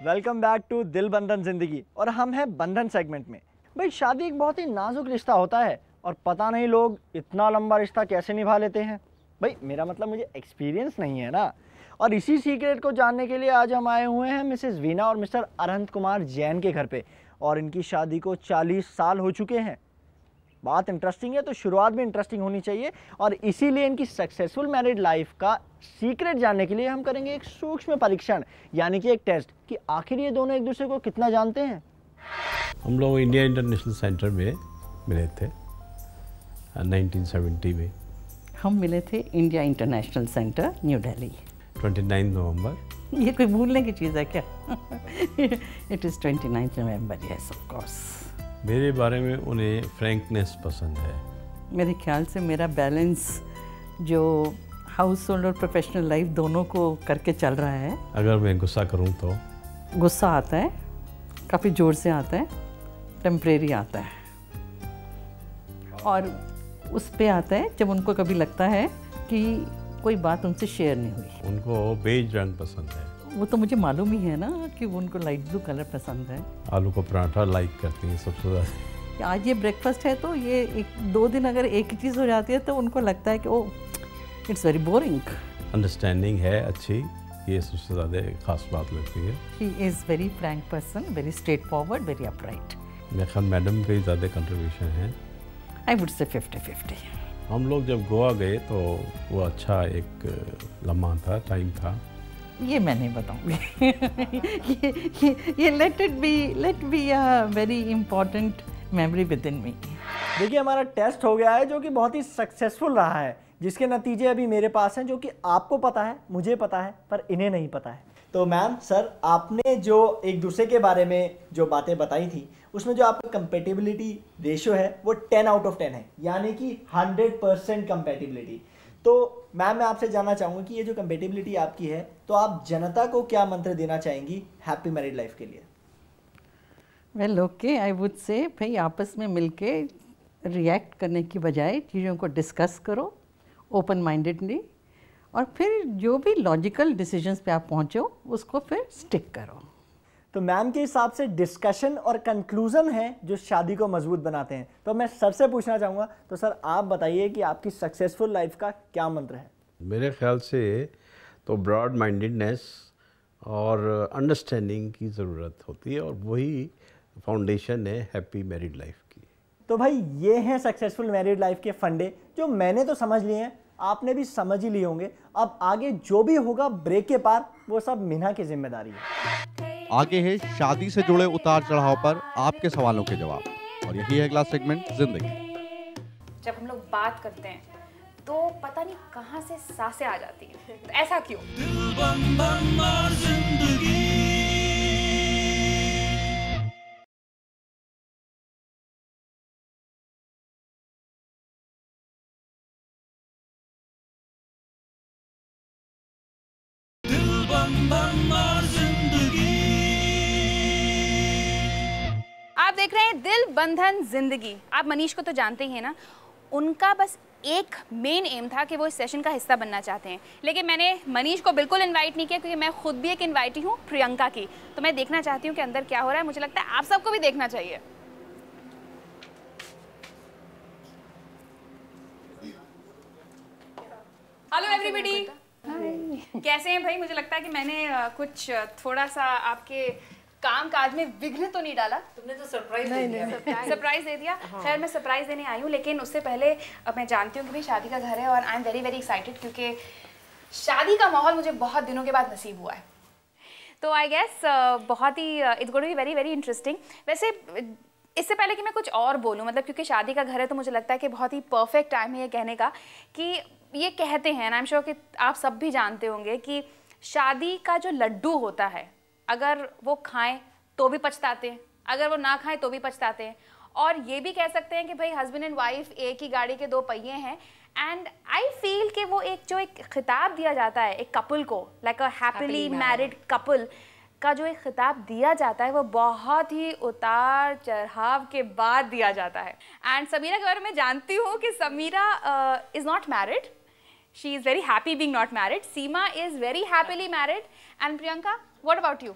Welcome back to दिल बंधन जिंदगी और हम हैं बंधन सेगमेंट में। भाई शादी एक बहुत ही नाजुक रिश्ता होता है और पता नहीं लोग इतना लंबा रिश्ता कैसे निभा लेते हैं। भाई मेरा मतलब मुझे एक्सपीरियंस नहीं है ना। और इसी सीक्रेट को जानने के लिए आज हम आए हुए हैं मिसेस वीना और मिस्टर अरहंत कुमार जैन के घर पे और इनकी शादी को 40 साल हो चुके हैं। बात इंटरेस्टिंग है तो शुरुआत भी इंटरेस्टिंग होनी चाहिए और इसीलिए इनकी सक्सेसफुल मैरिड लाइफ का सीक्रेट जानने के लिए हम करेंगे एक सूक्ष्म परीक्षण यानी कि एक टेस्ट कि आखिर ये दोनों एक दूसरे को कितना जानते हैं। हम लोग इंडिया इंटरनेशनल सेंटर में मिले थे 1970 में। हम मिले थे India international centre new Delhi 29 नवंबर। ये कोई भूलने की चीज़ है क्या? It is 29 November, yes of course. मेरे बारे में उन्हें फ्रैंकनेस पसंद है। मेरे ख्याल से मेरा बैलेंस जो हाउस होल्ड और प्रोफेशनल लाइफ दोनों को करके चल रहा है। अगर मैं गुस्सा करूं तो गुस्सा आता है, काफ़ी ज़ोर से आता है, टेम्परेरी आता है और उस पे आता है जब उनको कभी लगता है कि कोई बात उनसे शेयर नहीं हुई। उनको बेज रंग पसंद है। वो तो मुझे मालूम ही है ना कि उनको लाइट ब्लू कलर पसंद है। आलू का पराठा लाइक करती हैं सबसे ज़्यादा। आज ये ब्रेकफास्ट है तो ये 1-2 दिन अगर एक ही चीज़ हो जाती है तो उनको लगता है कि oh it's very boring. Understanding है अच्छी, ये सबसे ज़्यादा खास बात लगती है। She is very Frank person, very straight forward, very upright. मेरे ख्याल मैडम का ही ज़्यादा कंट्रीब्यूशन है। I would say 50-50। हम लोग जब गोवा गए तो वो अच्छा एक लम्हा था, टाइम था। ये मैं नहीं बताऊंगी। ये let be a very important memory within me. देखिए हमारा टेस्ट हो गया है जो कि बहुत ही सक्सेसफुल रहा है, जिसके नतीजे अभी मेरे पास हैं जो कि आपको पता है, मुझे पता है, पर इन्हें नहीं पता है। तो मैम सर, आपने जो एक दूसरे के बारे में जो बातें बताई थी उसमें जो आपका कंपेटिबिलिटी रेशियो है वो 10 आउट ऑफ 10 है, यानी कि 100% कंपेटिबिलिटी। तो मैम मैं आपसे जानना चाहूँगा कि ये जो कंपेटिबिलिटी आपकी है तो आप जनता को क्या मंत्र देना चाहेंगी हैप्पी मैरिड लाइफ के लिए? Well okay, I would say भाई आपस में मिलके रिएक्ट करने की बजाय चीज़ों को डिस्कस करो ओपन माइंडेडली और फिर जो भी लॉजिकल डिसीजंस पे आप पहुँचो उसको फिर स्टिक करो। तो मैम के हिसाब से डिस्कशन और कंक्लूजन है जो शादी को मजबूत बनाते हैं। तो मैं सर से पूछना चाहूँगा, तो सर आप बताइए कि आपकी सक्सेसफुल लाइफ का क्या मंत्र है? मेरे ख्याल से तो ब्रॉड माइंडेडनेस और अंडरस्टैंडिंग की ज़रूरत होती है और वही फाउंडेशन है हैप्पी मैरिड लाइफ की। तो भाई ये हैं सक्सेसफुल मैरिड लाइफ के फंडे जो मैंने तो समझ लिए हैं, आपने भी समझ ही लिए होंगे। अब आगे जो भी होगा ब्रेक के पार वो सब मीना की जिम्मेदारी है। आगे है शादी से जुड़े उतार चढ़ाव पर आपके सवालों के जवाब और यही है अगला सेगमेंट जिंदगी। जब हम लोग बात करते हैं तो पता नहीं कहां से सांसें आ जाती हैं। तो ऐसा क्यों? आप देख रहे हैं दिल बंधन जिंदगी। आप मनीष को तो जानते ही हैं ना, उनका बस एक मेन एम था कि वो इस सेशन का हिस्सा बनना चाहते हैं, लेकिन मैंने मनीष को बिल्कुल इनवाइट नहीं किया क्योंकि मैं खुद भी एक इनवाइटी हूँ प्रियंका की। तो मैं देखना चाहती हूँ कि अंदर क्या हो रहा है। मुझे लगता है आप सबको भी देखना चाहिए। हेलो एवरीबॉडी, कैसे हैं भाई? मुझे लगता है कि मैंने कुछ थोड़ा सा आपके काम काज में विघ्न तो नहीं डाला। तुमने तो सरप्राइज दे दिया। सरप्राइज दे दिया। खैर मैं सरप्राइज देने आई हूँ, लेकिन उससे पहले मैं जानती हूँ कि भाई शादी का घर है और I am very very excited क्योंकि शादी का माहौल मुझे बहुत दिनों के बाद नसीब हुआ है। तो आई गेस बहुत ही it's going to be very very interesting. वैसे इससे पहले कि मैं कुछ और बोलूँ, मतलब क्योंकि शादी का घर है तो मुझे लगता है कि बहुत ही परफेक्ट टाइम है ये कहने का कि ये कहते हैं, आई एम श्योर कि आप सब भी जानते होंगे कि शादी का जो लड्डू होता है अगर वो खाएं तो भी पछताते हैं, अगर वो ना खाएं तो भी पछताते हैं। और ये भी कह सकते हैं कि भाई हस्बैंड एंड वाइफ एक ही गाड़ी के 2 पहिए हैं। एंड आई फील कि वो एक खिताब दिया जाता है एक कपल को, लाइक अ हैप्पीली मैरिड कपल का जो एक खिताब दिया जाता है वो बहुत ही उतार चढ़ाव के बाद दिया जाता है। एंड समीरा के बारे में जानती हूँ कि Samira is not married, she is very happy being not married. Seema is very happily married. And Priyanka, what about you?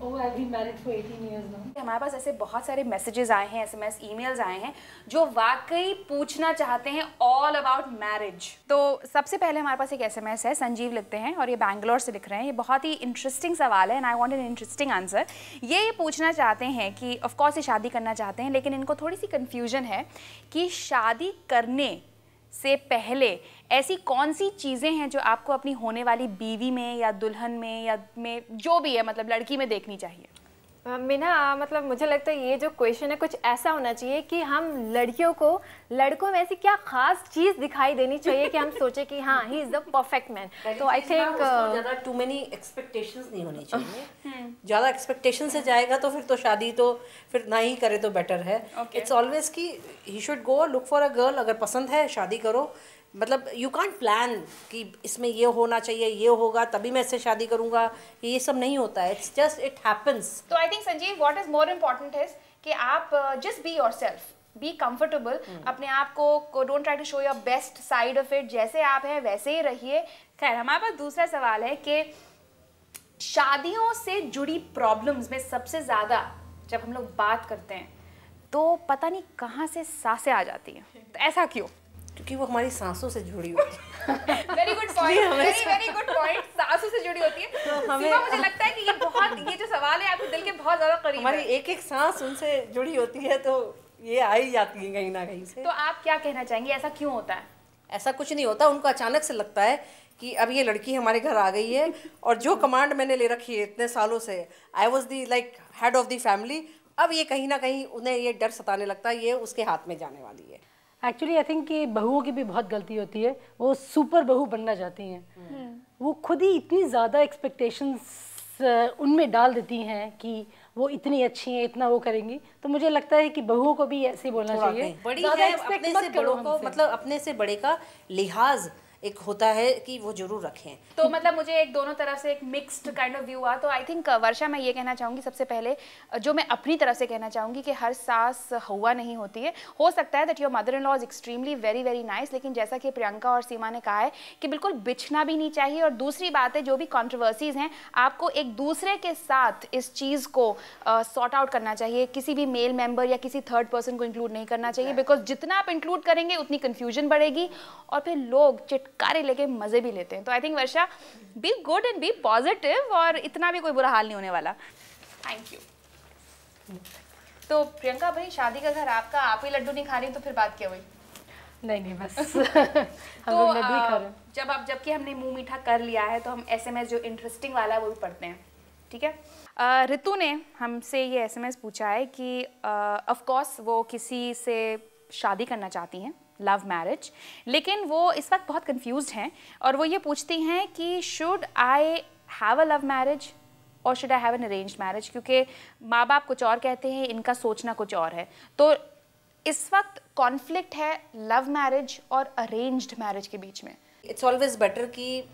Oh, I've been married for 18 years now. हमारे पास ऐसे बहुत सारे मैसेजेस आए हैं, SMS, ईमेल्स आए हैं जो वाकई पूछना चाहते हैं ऑल अबाउट मैरिज। तो सबसे पहले हमारे पास एक SMS है, संजीव लिखते हैं और ये बैंगलोर से लिख रहे हैं। ये बहुत ही इंटरेस्टिंग सवाल है and I want an interesting answer. ये पूछना चाहते हैं कि ऑफ कोर्स ये शादी करना चाहते हैं, लेकिन इनको थोड़ी सी कन्फ्यूजन है कि शादी करने से पहले ऐसी कौन सी चीज़ें हैं जो आपको अपनी होने वाली बीवी में या दुल्हन में या में जो भी है, मतलब लड़की में देखनी चाहिए। मीना, मतलब मुझे लगता है ये जो क्वेश्चन है कुछ ऐसा होना चाहिए कि हम लड़कियों को लड़कों में ऐसी क्या खास चीज़ दिखाई देनी चाहिए कि हम सोचे कि हाँ he is the perfect man. तो आई थिंक ज़्यादा टू मेनी एक्सपेक्टेशंस नहीं होनी चाहिए। ज़्यादा एक्सपेक्टेशन से जाएगा तो फिर तो शादी तो फिर ना ही करे तो बेटर है। इट्स ऑलवेज कि he should go look for a girl, अगर पसंद है शादी करो। मतलब यू कांट प्लान कि इसमें ये होना चाहिए, ये होगा तभी मैं इससे शादी करूंगा, ये सब नहीं होता है। It's just it happens. तो I think Sanjeev what is more important is कि आप just be yourself, be comfortable. अपने आप को don't try to show your best side of it. जैसे आप हैं वैसे ही रहिए। खैर, हमारे पास दूसरा सवाल है कि शादियों से जुड़ी प्रॉब्लम्स में सबसे ज़्यादा जब हम लोग बात करते हैं तो पता नहीं कहाँ से सांसें आ जाती हैं। तो ऐसा क्यों? क्योंकि वो हमारी सांसों से जुड़ी होती है। Very good point, very good point. सांसों से जुड़ी होती है। सीमा, मुझे लगता है कि ये जो सवाल है आपके दिल के बहुत ज्यादा करीब है। हमारी एक एक सांस उनसे जुड़ी होती है तो ये आ ही जाती है कहीं ना कहीं से। तो आप क्या कहना चाहेंगे, ऐसा क्यों होता है? ऐसा कुछ नहीं होता, उनको अचानक से लगता है कि अब ये लड़की हमारे घर आ गई है और जो कमांड मैंने ले रखी है इतने सालों से, I was the like head of the family, अब ये कहीं ना कहीं उन्हें ये डर सताने लगता है ये उसके हाथ में जाने वाली है। एक्चुअली आई थिंक कि बहुओं की भी बहुत गलती होती है, वो सुपर बहू बनना चाहती हैं। वो खुद ही इतनी ज़्यादा एक्सपेक्टेशंस उनमें डाल देती हैं कि वो इतनी अच्छी हैं, इतना वो करेंगी। तो मुझे लगता है कि बहुओं को भी ऐसे ही बोलना चाहिए, बड़ी है अपने से बड़ों को, मतलब अपने से बड़े का लिहाज एक होता है कि वो जरूर रखें। तो मतलब मुझे एक दोनों तरफ से एक मिक्स्ड काइंड ऑफ व्यू हुआ। तो आई थिंक वर्षा, मैं ये कहना चाहूँगी सबसे पहले, जो मैं अपनी तरफ से कहना चाहूँगी कि हर सास हुआ नहीं होती है। हो सकता है that your mother in law is extremely very very nice, लेकिन जैसा कि प्रियंका और सीमा ने कहा है कि बिल्कुल बिछना भी नहीं चाहिए। और दूसरी बात है, जो भी कॉन्ट्रोवर्सीज हैं आपको एक दूसरे के साथ इस चीज़ को सॉर्ट आउट करना चाहिए। किसी भी मेल मेंबर या किसी थर्ड पर्सन को इंक्लूड नहीं करना चाहिए, बिकॉज जितना आप इंक्लूड करेंगे उतनी कन्फ्यूजन बढ़ेगी और फिर लोग चिटकारे लेके मजे भी लेते हैं। तो I think Varsha, be good and be positive और इतना भी कोई बुरा हाल नहीं होने वाला। Thank you. तो प्रियंका भाई, शादी का घर आपका, आप ही लड्डू नहीं खा रही तो फिर बात क्या हुई? नहीं बस हम लोग लड्डू ही खा रहे हैं। जबकि हमने मुंह मीठा कर लिया है तो हम SMS जो इंटरेस्टिंग वाला है वो भी पढ़ते हैं, ठीक है। ऋतु ने हमसे ये SMS पूछा है कि ऑफ कोर्स वो किसी से शादी करना चाहती हैं, लव मैरिज, लेकिन वो इस वक्त बहुत कंफ्यूज्ड हैं और वो ये पूछती हैं कि should I have a love marriage और should I have an arranged marriage, क्योंकि माँ बाप कुछ और कहते हैं, इनका सोचना कुछ और है। तो इस वक्त कॉन्फ्लिक्ट है लव मैरिज और अरेंज्ड मैरिज के बीच में। इट्स ऑलवेज बेटर कि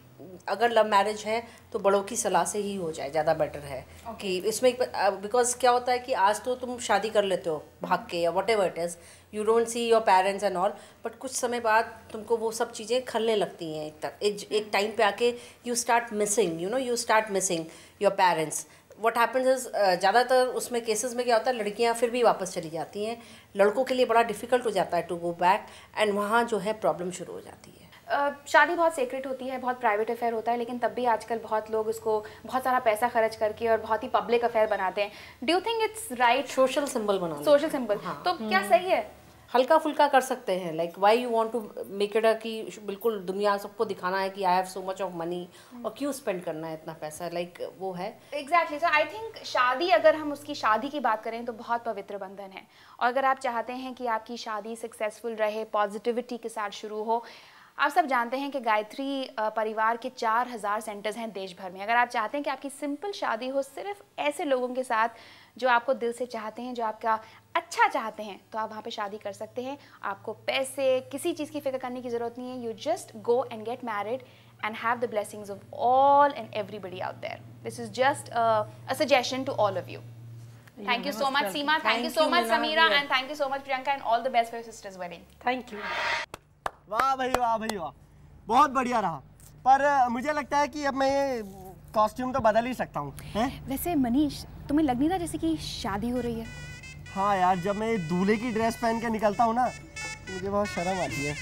अगर लव मैरिज है तो बड़ों की सलाह से ही हो जाए, ज़्यादा बेटर है। कि इसमें बिकॉज क्या होता है कि आज तो तुम शादी कर लेते हो भाग के या what ever it is, you don't see your parents and all, but कुछ समय बाद तुमको वो सब चीज़ें खलने लगती हैं। एक टाइम पे आके you start missing, you start missing your parents. What happens is, ज़्यादातर उसमें केसेस में क्या होता है, लड़कियां फिर भी वापस चली जाती हैं, लड़कों के लिए बड़ा डिफ़िकल्ट हो जाता है टू गो बैक, एंड वहाँ जो है प्रॉब्लम शुरू हो जाती है। शादी बहुत सीक्रेट होती है, बहुत प्राइवेट अफेयर होता है, लेकिन तब भी आजकल बहुत लोग उसको बहुत सारा पैसा खर्च करके और बहुत ही पब्लिक अफेयर बनाते हैं। Do you think it's right? Social symbol बना, सोशल सिंबल, हाँ। तो क्या सही है? हल्का फुल्का कर सकते हैं, like why you want to make it कि बिल्कुल दुनिया सबको दिखाना है कि I have so much of money, और क्यों स्पेंड करना है इतना पैसा, लाइक वो है एग्जैक्टली। सो आई थिंक शादी, अगर हम उसकी शादी की बात करें तो बहुत पवित्र बंधन है, और अगर आप चाहते हैं कि आपकी शादी सक्सेसफुल रहे, पॉजिटिविटी के साथ शुरू हो, आप सब जानते हैं कि गायत्री परिवार के 4000 सेंटर्स हैं देश भर में। अगर आप चाहते हैं कि आपकी सिंपल शादी हो सिर्फ ऐसे लोगों के साथ जो आपको दिल से चाहते हैं, जो आपका अच्छा चाहते हैं, तो आप वहाँ पे शादी कर सकते हैं। आपको पैसे, किसी चीज़ की फिक्र करने की ज़रूरत नहीं है। You just go and get married and have the blessings of all and everybody out there. This is just a suggestion to all of you. Thank you so much, Seema. Thank you so much, Sameera, and thank you so much, Priyanka, and all the best for your sister's wedding. Thank you. वाह भाई वाह भाई वाह, बहुत बढ़िया रहा। पर मुझे लगता है कि अब मैं ये कॉस्ट्यूम तो बदल ही सकता हूँ। वैसे मनीष, तुम्हें लग नहीं रहा जैसे कि शादी हो रही है? हाँ यार, जब मैं दूल्हे की ड्रेस पहन के निकलता हूँ ना, मुझे बहुत शर्म आती है।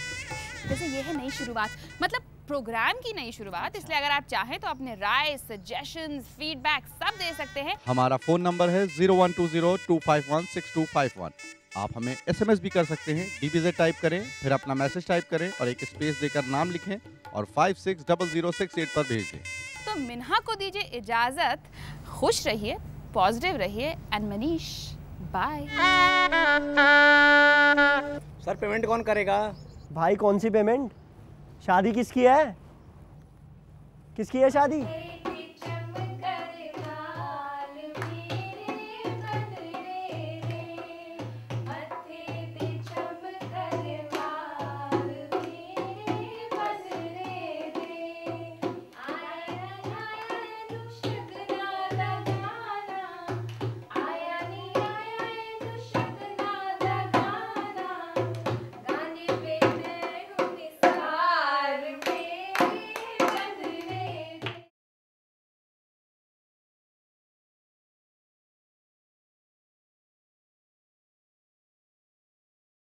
वैसे ये है नई शुरुआत, मतलब प्रोग्राम की नई शुरुआत, इसलिए अगर आप चाहें तो अपने राय, सजेशंस, फीडबैक सब दे सकते हैं। हमारा फोन नंबर है 0120-251-6251। आप हमें SMS भी कर सकते हैं। DBZ टाइप करें, फिर अपना मैसेज टाइप करें और एक स्पेस देकर नाम लिखें और 560068 पर भेज दें। तो मिन्हा को दीजिए इजाजत, खुश रहिए, पॉजिटिव रहिए and Manish bye. Sir payment कौन करेगा? भाई कौन सी पेमेंट? शादी किसकी है? किसकी है शादी?